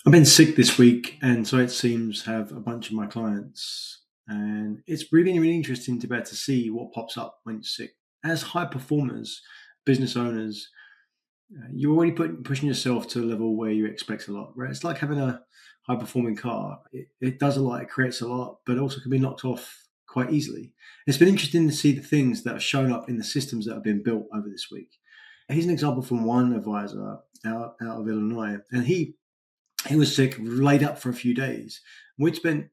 I've been sick this week, and so it seems have a bunch of my clients. And it's really, really interesting to be able to see what pops up when you're sick. As high performers, business owners, you're already pushing yourself to a level where you expect a lot, right? It's like having a high performing car. It does a lot, it creates a lot, but it also can be knocked off quite easily. It's been interesting to see the things that are shown up in the systems that have been built over this week. Here's an example from one advisor out of Illinois, and he was sick, laid up for a few days. We'd spent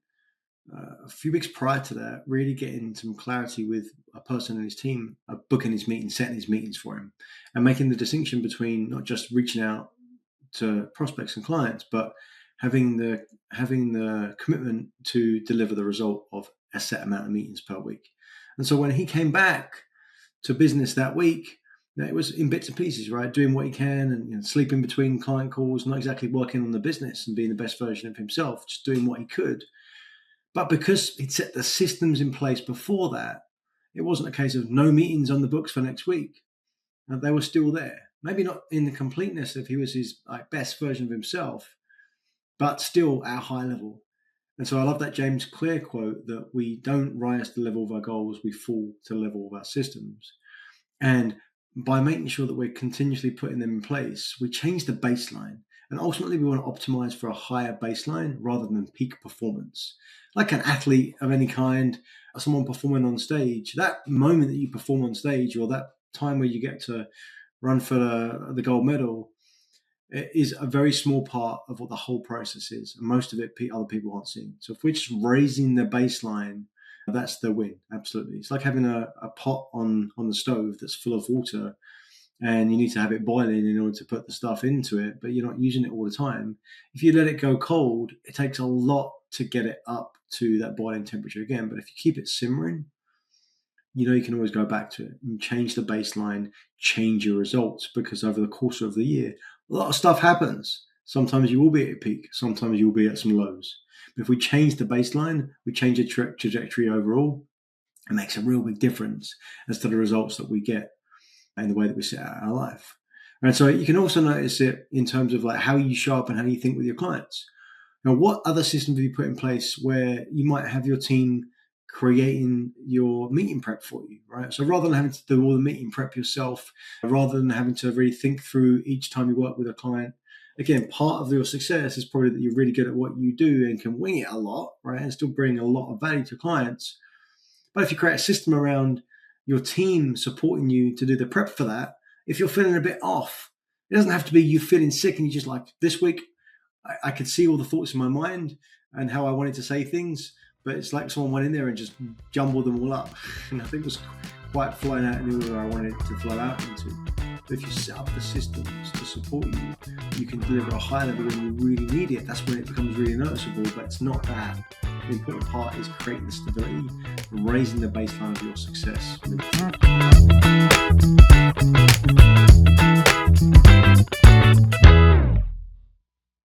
a few weeks prior to that really getting some clarity with a person in his team, booking his meetings, setting his meetings for him, and making the distinction between not just reaching out to prospects and clients, but having the commitment to deliver the result of a set amount of meetings per week. And so when he came back to business that week, it was in bits and pieces, right? Doing what he can and sleeping between client calls, not exactly working on the business and being the best version of himself, just doing what he could. But because he'd set the systems in place before that, it wasn't a case of no meetings on the books for next week. And they were still there. Maybe not in the completeness of he was his best version of himself, but still at a high level. And so I love that James Clear quote that we don't rise to the level of our goals, we fall to the level of our systems. And by making sure that we're continuously putting them in place, we change the baseline. And ultimately, we want to optimize for a higher baseline rather than peak performance. Like an athlete of any kind, or someone performing on stage, that moment that you perform on stage or that time where you get to run for the gold medal is a very small part of what the whole process is. And most of it, other people aren't seeing. So if we're just raising the baseline, that's the win. Absolutely. It's like having a pot on the stove that's full of water and you need to have it boiling in order to put the stuff into it, but you're not using it all the time. If you let it go cold, it takes a lot to get it up to that boiling temperature again. But if you keep it simmering, you can always go back to it and change the baseline, change your results, because over the course of the year, a lot of stuff happens. Sometimes you will be at a peak. Sometimes you will be at some lows. But if we change the baseline, we change the trajectory overall, it makes a real big difference as to the results that we get and the way that we set out our life. And so you can also notice it in terms of how you show up and how you think with your clients. Now, what other systems have you put in place where you might have your team creating your meeting prep for you, right? So rather than having to do all the meeting prep yourself, rather than having to really think through each time you work with a client, again, part of your success is probably that you're really good at what you do and can wing it a lot, right? And still bring a lot of value to clients. But if you create a system around your team supporting you to do the prep for that, if you're feeling a bit off, it doesn't have to be you feeling sick and you just this week, I could see all the thoughts in my mind and how I wanted to say things, but it's like someone went in there and just jumbled them all up. And I think it was quite flowing out in the order I wanted it to flow out into. But if you set up the systems to support you, you can deliver a high level when you really need it. That's when it becomes really noticeable, but it's not that. The important part is creating the stability and raising the baseline of your success.